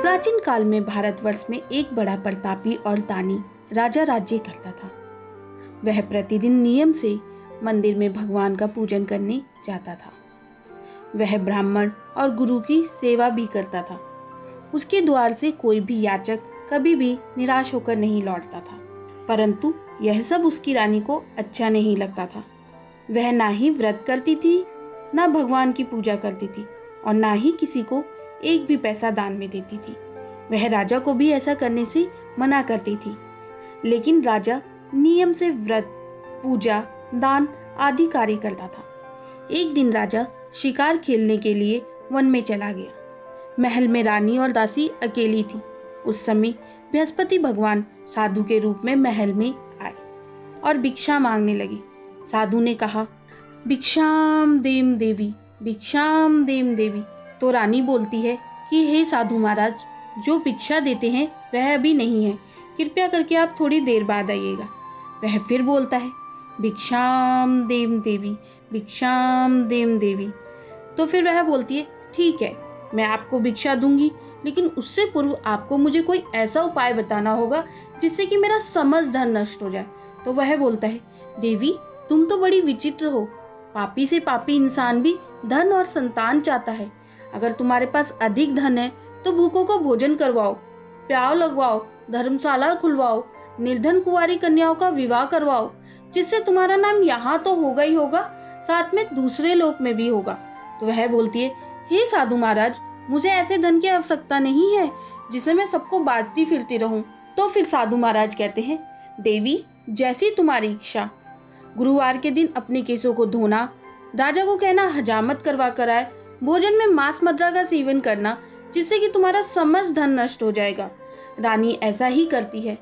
प्राचीन काल में भारतवर्ष में एक बड़ा प्रतापी और दानी राजा राज्य करता था। वह प्रतिदिन नियम से मंदिर में भगवान का पूजन करने जाता था। वह ब्राह्मण और गुरु की सेवा भी करता था। उसके द्वार से कोई भी याचक कभी भी निराश होकर नहीं लौटता था। परंतु यह सब उसकी रानी को अच्छा नहीं लगता था। वह ना ही व्रत करती थी, ना भगवान की पूजा करती थी और ना ही किसी को एक भी पैसा दान में देती थी। वह राजा को भी ऐसा करने से मना करती थी। लेकिन राजा नियम से व्रत, पूजा, दान आदि कार्य करता था। एक दिन राजा शिकार खेलने के लिए वन में चला गया। महल में रानी और दासी अकेली थी। उस समय बृहस्पति भगवान साधु के रूप में महल में आए और भिक्षा मांगने लगे। साधु ने कहा, भिक्षाम देम देवी, भिक्षाम देम देवी। तो रानी बोलती है कि हे साधु महाराज, जो भिक्षा देते हैं वह अभी नहीं है, कृपया करके आप थोड़ी देर बाद आइएगा। वह फिर बोलता है, भिक्षाम देम देवी, भिक्षाम देम देवी। तो फिर वह बोलती है, ठीक है, मैं आपको भिक्षा दूंगी, लेकिन उससे पूर्व आपको मुझे कोई ऐसा उपाय बताना होगा जिससे कि मेरा समस्त धन नष्ट हो जाए। तो वह बोलता है, देवी तुम तो बड़ी विचित्र हो। पापी से पापी इंसान भी धन और संतान चाहता है। अगर तुम्हारे पास अधिक धन है तो भूखों को भोजन करवाओ, प्याव लगवाओ, धर्मशाला खुलवाओ, निर्धन कुंवारी कन्याओं का विवाह करवाओ, जिससे तुम्हारा नाम यहाँ तो होगा ही होगा, साथ में दूसरे लोक में भी होगा। तो वह बोलती है, हे साधु महाराज, मुझे ऐसे धन की आवश्यकता नहीं है जिसे मैं सबको बांटती फिरती रहूं। तो फिर साधु महाराज कहते हैं, देवी जैसी तुम्हारी इच्छा। गुरुवार के दिन अपने केसों को धोना, राजा को कहना हजामत करवा कर आए, भोजन में मांस मदिरा का सेवन करना, जिससे कि तुम्हारा समस्त धन नष्ट हो जाएगा। रानी ऐसा ही करती है।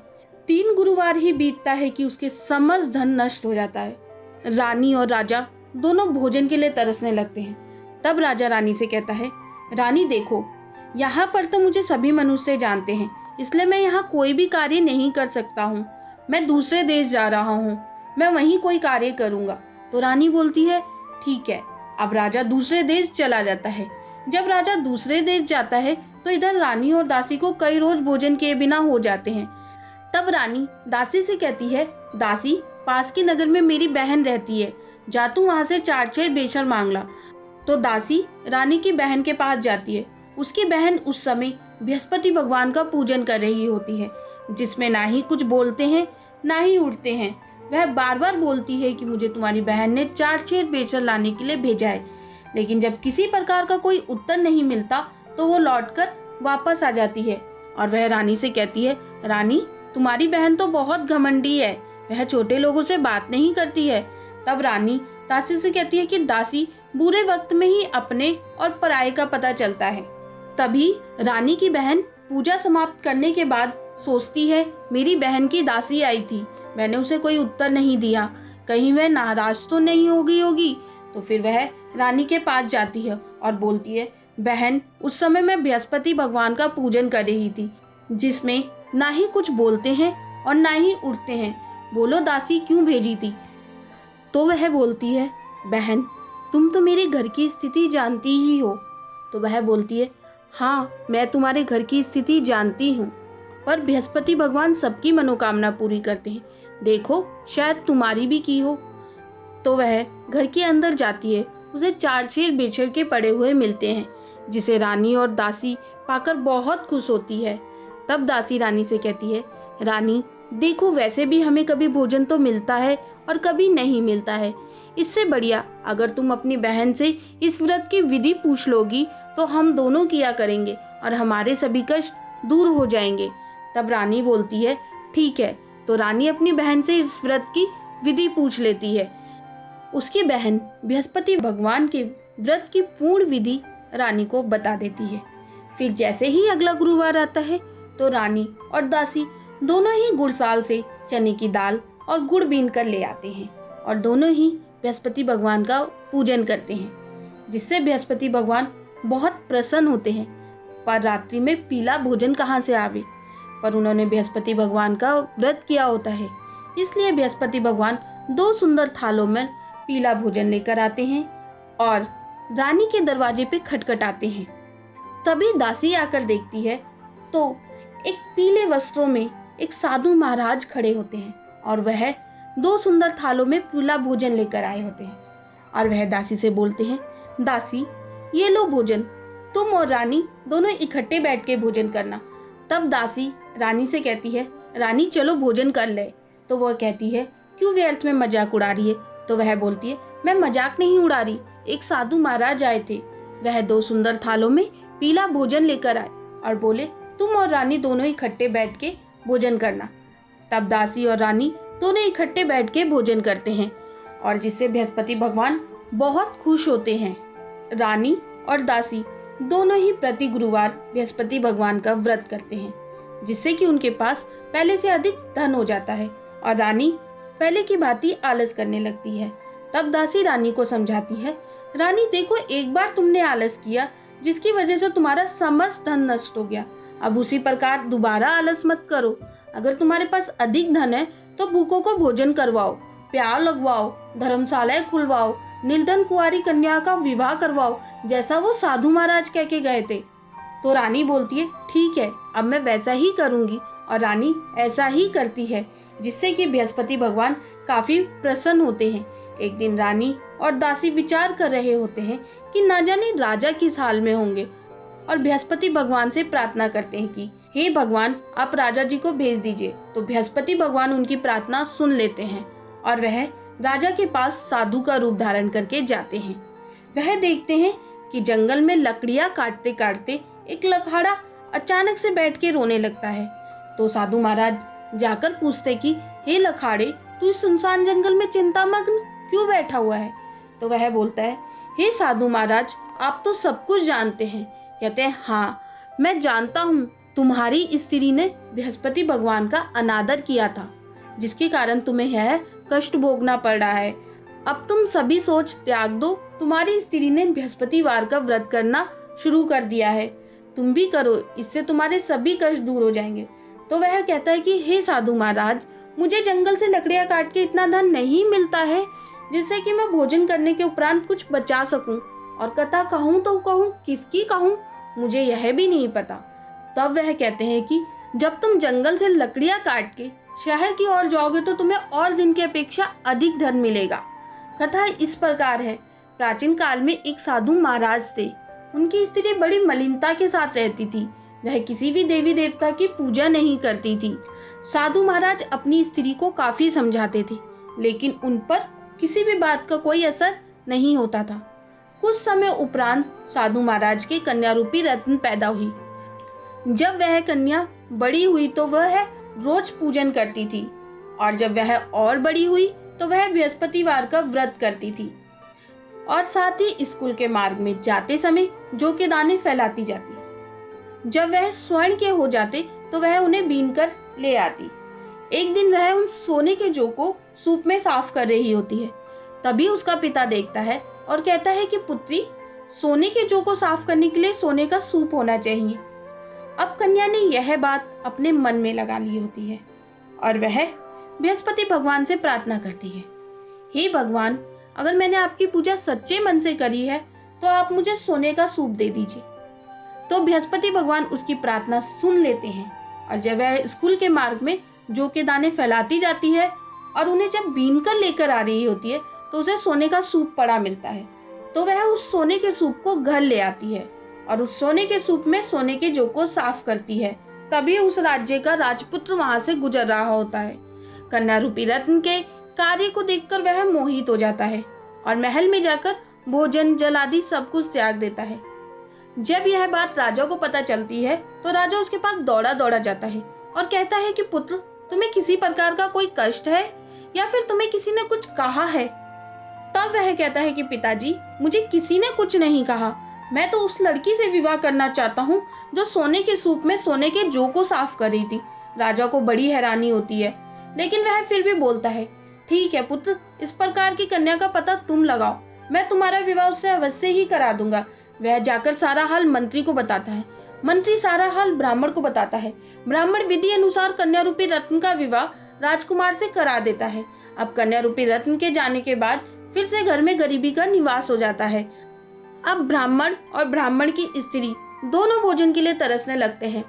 3 गुरुवार ही बीतता है कि उसके समस्त धन नष्ट हो जाता है। रानी और राजा दोनों भोजन के लिए तरसने लगते हैं। तब राजा रानी से कहता है, रानी देखो, यहाँ पर तो मुझे सभी मनुष्य जानते हैं, इसलिए मैं यहाँ कोई भी कार्य नहीं कर सकता हूँ। मैं दूसरे देश जा रहा हूँ, मैं वहीं कोई कार्य करूँगा। तो रानी बोलती है, ठीक है। अब राजा दूसरे देश चला जाता है। जब राजा दूसरे देश जाता है तो इधर रानी और दासी को कई रोज भोजन किए बिना हो जाते हैं। तब रानी दासी से कहती है, दासी पास के नगर में मेरी बहन रहती है, जा तू वहाँ से 4 छेर बेशर मांग ला। तो दासी रानी की बहन के पास जाती है। उसकी बहन उस समय बृहस्पति भगवान का पूजन कर रही होती है, जिसमें ना ही कुछ बोलते हैं ना ही उठते हैं। वह बार बार बोलती है कि मुझे तुम्हारी बहन ने 4 छेर बेशर लाने के लिए भेजा है। लेकिन जब किसी प्रकार का कोई उत्तर नहीं मिलता तो वो लौटकर वापस आ जाती है और वह रानी से कहती है, रानी तुम्हारी बहन तो बहुत घमंडी है, वह छोटे लोगों से बात नहीं करती है। तब रानी दासी से कहती है कि दासी बुरे वक्त में ही अपने और पराये का पता चलता है। तभी रानी की बहन पूजा समाप्त करने के बाद सोचती है, मेरी बहन की दासी आई थी, मैंने उसे कोई उत्तर नहीं दिया, कहीं वह नाराज तो नहीं होगी। तो फिर वह रानी के पास जाती है और बोलती है, बहन उस समय मैं बृहस्पति भगवान का पूजन कर रही थी, जिसमें ना ही कुछ बोलते हैं और ना ही उठते हैं, बोलो दासी क्यों भेजी थी। तो वह बोलती है, बहन तुम तो मेरे घर की स्थिति जानती ही हो। तो वह बोलती है, हाँ मैं तुम्हारे घर की स्थिति जानती हूँ, पर बृहस्पति भगवान सबकी मनोकामना पूरी करते हैं, देखो शायद तुम्हारी भी की हो। तो वह घर के अंदर जाती है। उसे 4 छेर बेशर के पड़े हुए मिलते हैं, जिसे रानी और दासी पाकर बहुत खुश होती है। तब दासी रानी से कहती है, रानी देखो, वैसे भी हमें कभी भोजन तो मिलता है और कभी नहीं मिलता है। इससे बढ़िया अगर तुम अपनी बहन से इस व्रत की विधि पूछ लोगी तो हम दोनों किया करेंगे और हमारे सभी कष्ट दूर हो जाएंगे। तब रानी बोलती है, ठीक है। तो रानी अपनी बहन से इस व्रत की विधि पूछ लेती है। उसकी बहन बृहस्पति भगवान के व्रत की पूर्ण विधि रानी को बता देती है। फिर जैसे ही अगला गुरुवार आता है तो रानी और दासी दोनों ही गुड़साल से चने की दाल और गुड़ बीन कर ले आते हैं और दोनों ही बृहस्पति भगवान का पूजन करते हैं, जिससे बृहस्पति भगवान बहुत प्रसन्न होते हैं। पर रात्रि में पीला भोजन कहाँ से आवे, पर उन्होंने बृहस्पति भगवान का व्रत किया होता है, इसलिए बृहस्पति भगवान 2 सुंदर थालों में पीला भोजन लेकर आते हैं और रानी के दरवाजे पे खटखटाते हैं। तभी दासी आकर देखती है तो एक पीले वस्त्रों में एक साधु महाराज खड़े होते हैं और वह 2 सुंदर थालों में पीला भोजन लेकर आए होते हैं। और वह दासी से बोलते हैं, दासी ये लो भोजन, तुम और रानी दोनों इकट्ठे बैठ के भोजन करना। तब दासी रानी से कहती है, रानी चलो भोजन कर ले। तो वह कहती है, क्यों व्यर्थ में मजाक उड़ा रही है? तो वह बोलती है, मैं मजाक नहीं उड़ा रही, एक साधु महाराज आए थे, वह 2 सुंदर थालों में पीला भोजन लेकर आए और बोले तुम और रानी दोनों इकट्ठे बैठ के भोजन करना। तब दासी और रानी दोनों इकट्ठे बैठ के भोजन करते हैं और जिससे बृहस्पति भगवान बहुत खुश होते हैं। रानी और दासी दोनों ही प्रति गुरुवार बृहस्पति भगवान का व्रत करते हैं, जिससे कि उनके पास पहले से अधिक धन हो जाता है और रानी पहले की भांति आलस करने लगती है। तब दासी रानी को समझाती है, रानी देखो एक बार तुमने आलस किया जिसकी वजह से तुम्हारा समस्त धन नष्ट हो गया, अब उसी प्रकार दोबारा आलस मत करो। अगर तुम्हारे पास अधिक धन है तो भूखों को भोजन करवाओ, प्यार लगवाओ, धर्मशालाएं खुलवाओ, निर्धन कुंवारी कन्या का विवाह करवाओ, जैसा वो साधु महाराज कह के गए थे। तो रानी बोलती है, ठीक है अब मैं वैसा ही करूंगी। और रानी ऐसा ही करती है, जिससे कि बृहस्पति भगवान काफी प्रसन्न होते हैं। एक दिन रानी और दासी विचार कर रहे होते हैं कि ना जाने राजा किस हाल में होंगे और बृहस्पति भगवान से प्रार्थना करते हैं कि हे भगवान आप राजा जी को भेज दीजिए। तो बृहस्पति भगवान उनकी प्रार्थना सुन लेते हैं और वह राजा के पास साधु का रूप धारण करके जाते हैं। वह देखते हैं कि जंगल में लकड़ियां काटते काटते एक लखाड़ा अचानक से बैठ के रोने लगता है। तो साधु महाराज जाकर पूछते कि हे लखाड़े तू इस सुनसान जंगल में चिंतामग्न क्यों बैठा हुआ है? तो वह बोलता है, हे साधु महाराज आप तो सब कुछ जानते हैं। कहते हैं, हाँ मैं जानता हूँ, तुम्हारी स्त्री ने बृहस्पति भगवान का अनादर किया था, जिसके कारण तुम्हें यह कष्ट भोगना पड़ रहा है। अब तुम सभी सोच त्याग दो, तुम्हारी स्त्री ने बृहस्पतिवार का व्रत करना शुरू कर दिया है, तुम भी करो, इससे तुम्हारे सभी कष्ट दूर हो जाएंगे। तो वह कहता है कि हे साधु महाराज मुझे जंगल से लकड़ियां काट के इतना धन नहीं मिलता है जिससे कि मैं भोजन करने के उपरांत कुछ बचा सकूं, और कथा कहूं तो कहूं किसकी कहूं, मुझे यह भी नहीं पता। तब वह कहते हैं कि जब तुम जंगल से लकड़ियां काट के शहर की ओर जाओगे तो तुम्हें और दिन की अपेक्षा अधिक धन मिलेगा। कथा इस प्रकार है, प्राचीन काल में एक साधु महाराज थे, उनकी स्त्री बड़ी मलिनता के साथ रहती थी, वह किसी भी देवी देवता की पूजा नहीं करती थी। साधु महाराज अपनी स्त्री को काफी समझाते थे, लेकिन उन पर किसी भी बात का कोई असर नहीं होता था। कुछ समय उपरांत साधु महाराज के कन्या रूपी रत्न पैदा हुई। जब वह कन्या बड़ी हुई तो वह रोज पूजन करती थी, और जब वह और बड़ी हुई तो वह बृहस्पतिवार का व्रत करती थी, और साथ ही स्कूल के मार्ग में जाते समय जौ के दाने फैलाती जाती। जब वह स्वर्ण के हो जाते तो वह उन्हें बीन कर ले आती। एक दिन वह उन सोने के जौ को सूप में साफ कर रही होती है, तभी उसका पिता देखता है और कहता है कि पुत्री सोने के जौ को साफ करने के लिए सोने का सूप होना चाहिए। अब कन्या ने यह बात अपने मन में लगा ली होती है और वह बृहस्पति भगवान से प्रार्थना करती है, हे भगवान अगर मैंने आपकी पूजा सच्चे मन से करी है तो आप मुझे सोने का सूप दे दीजिए। तो बृहस्पति भगवान उसकी प्रार्थना सुन लेते हैं, और जब वह स्कूल के मार्ग में जौ के दाने फैलाती जाती है और उन्हें जब बीन कर लेकर आ रही होती है तो उसे सोने का सूप पड़ा मिलता है। तो वह उस सोने के सूप को घर ले आती है और उस सोने के सूप में सोने के जौ को साफ करती है। तभी उस राज्य का राजपुत्र वहां से गुजर रहा होता है। कन्या रूपी रत्न के कार्य को देखकर वह मोहित हो जाता है और महल में जाकर भोजन जल आदि सब कुछ त्याग देता है। जब यह बात राजा को पता चलती है तो राजा उसके पास दौड़ा दौड़ा जाता है और कहता है कि पुत्र तुम्हें किसी प्रकार का कोई कष्ट है या फिर तुम्हें किसी ने कुछ कहा है? तब वह कहता है कि पिताजी मुझे किसी ने कुछ नहीं कहा, मैं तो उस लड़की से विवाह करना चाहता हूँ जो सोने के सूप में सोने के जौ को साफ कर रही थी। राजा को बड़ी हैरानी होती है, लेकिन वह फिर भी बोलता है, ठीक है पुत्र, इस प्रकार की कन्या का पता तुम लगाओ, मैं तुम्हारा विवाह उससे अवश्य ही करा दूंगा। वह जाकर सारा हाल मंत्री को बताता है, मंत्री सारा हाल ब्राह्मण को बताता है। ब्राह्मण विधि अनुसार कन्या रूपी रत्न का विवाह राजकुमार से करा देता है। अब कन्या रूपी रत्न के जाने के बाद फिर से घर में गरीबी का निवास हो जाता है। अब ब्राह्मण और ब्राह्मण की स्त्री दोनों भोजन के लिए तरसने लगते हैं।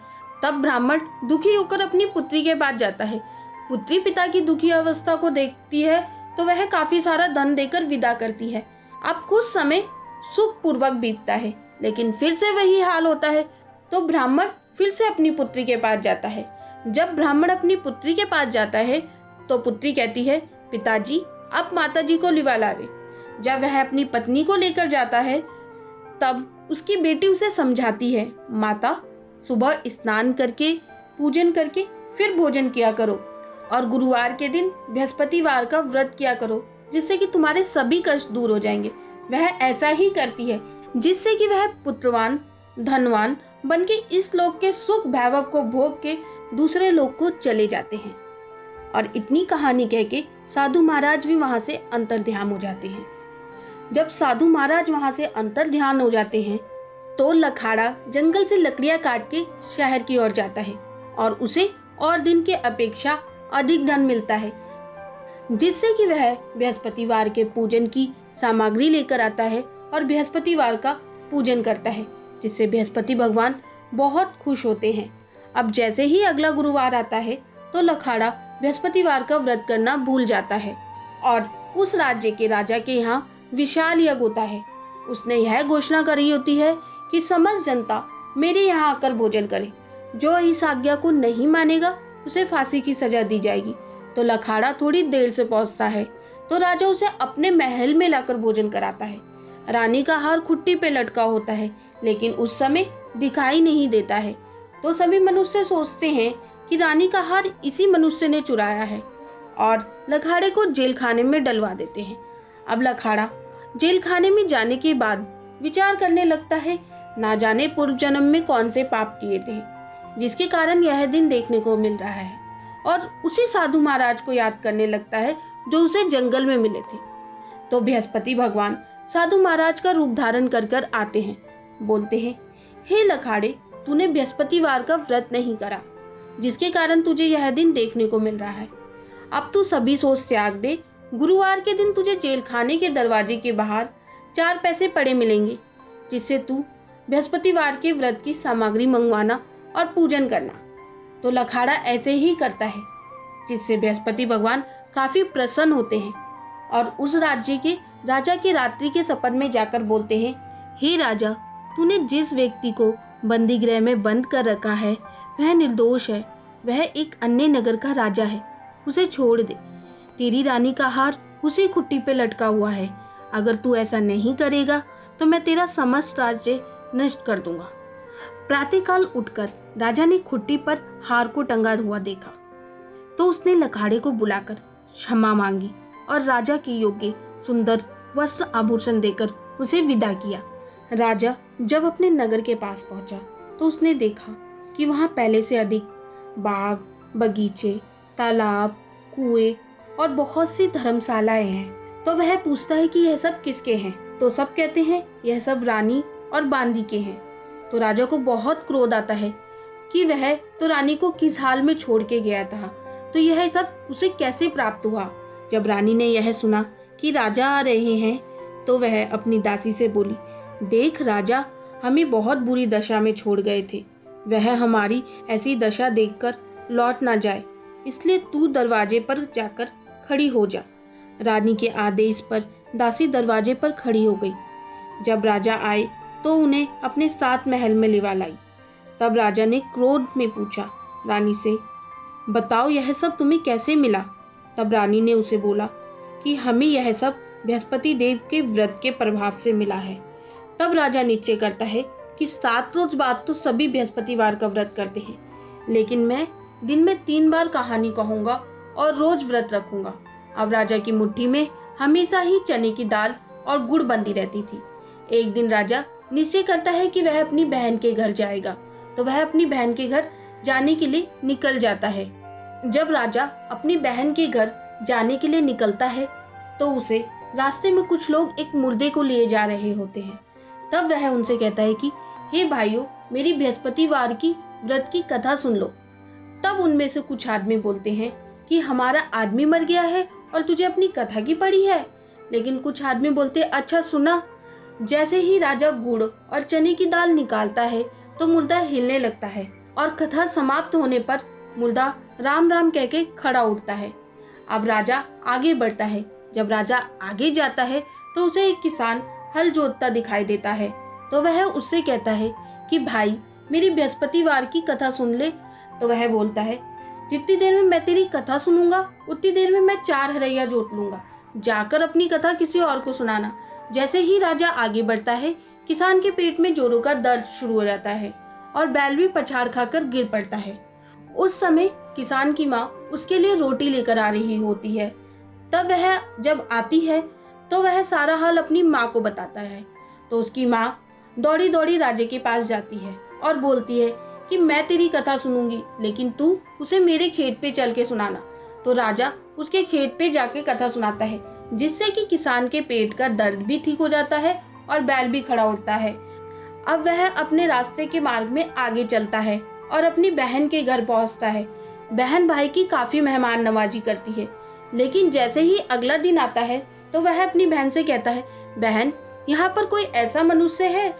तब ब्राह्मण दुखी होकर अपनी पुत्री के पास जाता है। पुत्री पिता की दुखी अवस्था को देखती है तो वह काफी सारा धन देकर विदा करती है। अब कुछ समय सुखपूर्वक बीतता है, लेकिन फिर से वही हाल होता है। तो ब्राह्मण फिर से अपनी पुत्री के पास जाता है। जब ब्राह्मण अपनी पुत्री के पास जाता है तो पुत्री कहती है, पिताजी आप माताजी को लिवा लावे। जब वह अपनी पत्नी को लेकर जाता है तब उसकी बेटी उसे समझाती है, माता सुबह स्नान करके पूजन करके फिर भोजन किया करो और गुरुवार के दिन बृहस्पतिवार का व्रत किया करो, जिससे कि तुम्हारे सभी कष्ट दूर हो जाएंगे। वह ऐसा ही करती है जिससे कि वह पुत्रवान धनवान बनके इस लोक के सुख वैभव को भोग के दूसरे लोक को चले जाते हैं। और इतनी कहानी कह के साधु महाराज भी वहां से अंतर्ध्यान हो जाते हैं। जब साधु महाराज वहां से अंतर्ध्यान हो जाते हैं तो लखाड़ा जंगल से लकड़ियां काट के शहर की ओर जाता है और उसे और दिन के अपेक्षा अधिक धन मिलता है, जिससे कि वह बृहस्पतिवार के पूजन की सामग्री लेकर आता है और बृहस्पतिवार का पूजन करता है, जिससे बृहस्पति भगवान बहुत खुश होते हैं। अब जैसे ही अगला गुरुवार आता है तो लखाड़ा बृहस्पतिवार का व्रत करना भूल जाता है और उस राज्य के राजा के यहाँ विशाल यज्ञ होता है। उसने यह घोषणा करी होती है कि समस्त जनता मेरे यहाँ आकर भोजन करे। जो इस आज्ञा को नहीं मानेगा उसे फांसी की सजा दी जाएगी। तो लखाड़ा थोड़ी देर से पहुंचता है तो राजा उसे अपने महल में लाकर भोजन कराता है। रानी का हार खुट्टी पे लटका होता है, लेकिन उस समय दिखाई नहीं देता है। तो सभी मनुष्य सोचते हैं कि रानी का हार इसी मनुष्य ने चुराया है और लखाड़े को जेल खाने में डलवा देते हैं। अब लखाड़ा जेल खाने में जाने के बाद विचार करने लगता है, ना जाने पूर्व जन्म में कौन से पाप किए थे जिसके कारण यह दिन देखने को मिल रहा है, और उसी साधु महाराज को याद करने लगता है जो उसे जंगल में मिले थे। तो बृहस्पति भगवान साधु महाराज का रूप धारण कर कर आते हैं। बोलते हैं, हे लखाड़े, तूने बृहस्पतिवार का व्रत नहीं करा, जिसके कारण तुझे यह दिन देखने को मिल रहा है। अब तू सभी सोच त्याग दे। गुरुवार के दिन तुझे जेल खाने के दरवाजे के बाहर 4 पैसे पड़े मिलेंगे, जिससे तू बृहस्पतिवार के व्रत की सामग्री मंगवाना और पूजन करना। तो लखाड़ा ऐसे ही करता है, जिससे बृहस्पति भगवान काफी प्रसन्न होते हैं और उस राज्य के राजा के रात्रि के सपन में जाकर बोलते हैं, हे राजा, तूने जिस व्यक्ति को बंदी गृह में बंद कर रखा है वह निर्दोष है। वह एक अन्य नगर का राजा है, उसे छोड़ दे। तेरी रानी का हार उसी खुट्टी पे लटका हुआ है। अगर तू ऐसा नहीं करेगा तो मैं तेरा समस्त राज्य नष्ट कर दूंगा। प्रातःकाल उठकर राजा ने खुट्टी पर हार को टंगा हुआ देखा तो उसने लखाड़े को बुलाकर क्षमा मांगी और राजा के योग्य सुंदर वस्त्र आभूषण देकर उसे विदा किया। राजा जब अपने नगर के पास पहुंचा तो उसने देखा कि वहां पहले से अधिक बाग, बगीचे, तालाब, कुएं और बहुत सी धर्मशालाएं हैं। तो वह पूछता है कि यह सब किसके हैं? तो सब कहते हैं यह सब रानी और बांदी के हैं। तो राजा को बहुत क्रोध आता है कि वह तो रानी को किस हाल में छोड़ के गया था, तो यह सब उसे कैसे प्राप्त हुआ। जब रानी ने यह सुना कि राजा आ रहे हैं तो वह अपनी दासी से बोली, देख राजा हमें बहुत बुरी दशा में छोड़ गए थे, वह हमारी ऐसी दशा देखकर लौट ना जाए, इसलिए तू दरवाजे पर जाकर खड़ी हो जा। रानी के आदेश पर दासी दरवाजे पर खड़ी हो गई। जब राजा आए तो उन्हें अपने साथ महल में लिवा लाई। तब राजा ने क्रोध में पूछा रानी से, बताओ यह सब तुम्हें कैसे मिला? तब रानी ने उसे बोला कि हमें यह सब बृहस्पति देव के व्रत के प्रभाव से मिला है। तब राजा निश्चय करता है कि 7 रोज बाद तो सभी बृहस्पतिवार का व्रत करते हैं, लेकिन मैं दिन में 3 बार कहानी कहूँगा और रोज व्रत रखूंगा। अब राजा की मुट्ठी में हमेशा ही चने की दाल और गुड़ बंदी रहती थी। एक दिन राजा निश्चय करता है कि वह अपनी बहन के घर जाएगा, तो वह अपनी बहन के घर जाने के लिए निकल जाता है। जब राजा अपनी बहन के घर जाने के लिए निकलता है तो उसे रास्ते में कुछ लोग एक मुर्दे को लिए जा रहे होते हैं। तब वह उनसे कहता है कि हे भाइयों, मेरी बृहस्पतिवार की व्रत की कथा सुन लो। तब उनमें से कुछ आदमी बोलते हैं कि हमारा आदमी मर गया है और तुझे अपनी कथा की पड़ी है। लेकिन कुछ आदमी बोलते, अच्छा सुना। जैसे ही राजा गुड़ और चने की दाल निकालता है तो मुर्दा हिलने लगता है और कथा समाप्त होने पर मुर्दा राम राम कह के खड़ा उठता है। अब राजा आगे बढ़ता है। जब राजा आगे जाता है तो उसे एक किसान हल जोतता दिखाई देता है। तो वह उससे कहता है कि भाई मेरी बृहस्पतिवार की कथा सुन ले। तो वह बोलता है, जितनी देर में मैं तेरी कथा सुनूंगा उतनी देर में मैं 4 हरैया जोत लूंगा, जाकर अपनी कथा किसी और को सुनाना। जैसे ही राजा आगे बढ़ता है, किसान के पेट में जोरों का दर्द शुरू हो जाता है और बैल भी पछाड़ खाकर गिर पड़ता है। उस समय किसान की माँ उसके लिए रोटी लेकर आ रही होती है। तब वह जब आती है तो वह सारा हाल अपनी माँ को बताता है। तो उसकी माँ दौड़ी दौड़ी राजे के पास जाती है और बोलती है कि मैं तेरी कथा सुनूंगी, लेकिन तू उसे मेरे खेत पे चल के सुनाना। तो राजा उसके खेत पे जाके कथा सुनाता है, जिससे कि किसान के पेट का दर्द भी ठीक हो जाता है और बैल भी खड़ा उठता है। अब वह अपने रास्ते के मार्ग में आगे चलता है और अपनी बहन के घर पहुंचता है। बहन भाई की काफी मेहमान नवाजी करती है, लेकिन जैसे ही अगला दिन आता है तो वह अपनी बहन से कहता है, बहन यहाँ पर कोई ऐसा मनुष्य है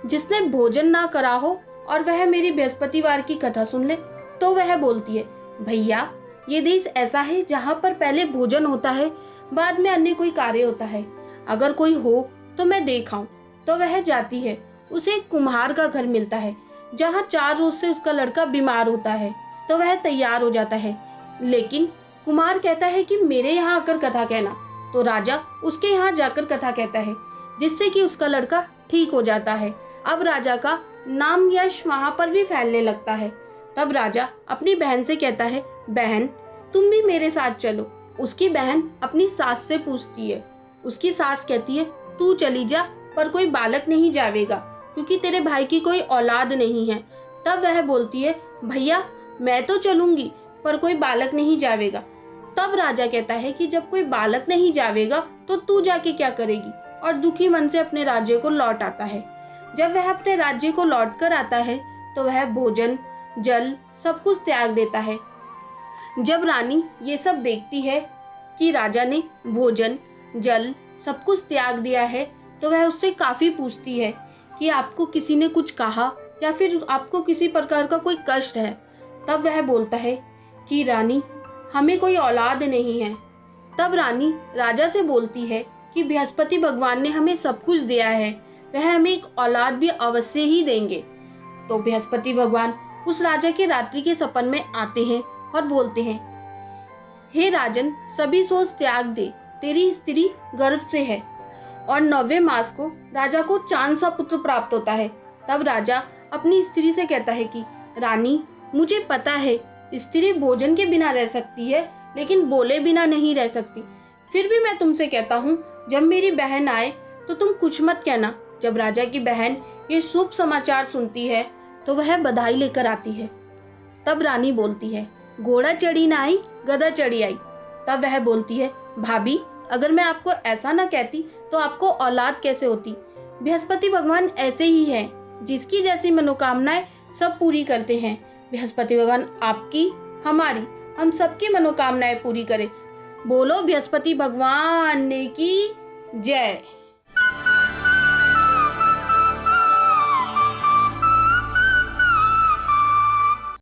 जिसने भोजन ना करा हो और वह मेरी बृहस्पतिवार की कथा सुन ले। तो वह बोलती है, भैया ये देश ऐसा है जहाँ पर पहले भोजन होता है, बाद में अन्य कोई कार्य होता है। अगर कोई हो तो मैं देख आऊं। तो वह जाती है। उसे एक कुम्हार का घर मिलता है, जहाँ 4 रोज से उसका लड़का बीमार होता है। तो वह तैयार हो जाता है, लेकिन कुम्हार कहता है कि मेरे यहाँ आकर कथा कहना। तो राजा उसके यहाँ जाकर कथा कहता है, जिससे कि उसका लड़का ठीक हो जाता है। अब राजा का नाम यश वहाँ पर भी फैलने लगता है। तब राजा अपनी बहन से कहता है, बहन तुम भी मेरे साथ चलो। उसकी बहन अपनी सास से पूछती है। उसकी सास कहती है, तू चली जा, पर कोई बालक नहीं जावेगा, क्योंकि तेरे भाई की कोई औलाद नहीं है। तब वह बोलती है, भैया मैं तो चलूंगी, पर कोई बालक नहीं जावेगा। तब राजा कहता है कि जब कोई बालक नहीं जावेगा तो तू जाके क्या करेगी, और दुखी मन से अपने राज्य को लौट आता है। जब वह अपने राज्य को लौट कर आता है तो वह भोजन जल सब कुछ त्याग देता है। जब रानी ये सब देखती है कि राजा ने भोजन जल सब कुछ त्याग दिया है, तो वह उससे काफी पूछती है कि आपको किसी ने कुछ कहा या फिर आपको किसी प्रकार का कोई कष्ट है। तब वह बोलता है कि रानी हमें कोई औलाद नहीं है। तब रानी राजा से बोलती है कि बृहस्पति भगवान ने हमें सब कुछ दिया है, वह हमें एक औलाद भी अवश्य ही देंगे। तो बृहस्पति भगवान उस राजा के रात्रि के सपन में आते हैं और बोलते हैं, हे राजन सभी सोच त्याग दे, तेरी स्त्री गर्भ से है। और 9वें मास को राजा को चांद सा पुत्र प्राप्त होता है। तब राजा अपनी स्त्री से कहता है कि रानी मुझे पता है स्त्री भोजन के बिना रह सकती है, लेकिन बोले बिना नहीं रह सकती। फिर भी मैं तुमसे कहता हूँ, जब मेरी बहन आए तो तुम कुछ मत कहना। जब राजा की बहन ये शुभ समाचार सुनती है तो वह बधाई लेकर आती है। तब रानी बोलती है, घोड़ा चढ़ी ना आई गधा चढ़ी आई। तब वह बोलती है, भाभी अगर मैं आपको ऐसा ना कहती तो आपको औलाद कैसे होती। बृहस्पति भगवान ऐसे ही हैं, जिसकी जैसी मनोकामनाएं सब पूरी करते हैं। बृहस्पति भगवान आपकी हमारी हम सबकी मनोकामनाएं पूरी करे। बोलो बृहस्पति भगवान की जय।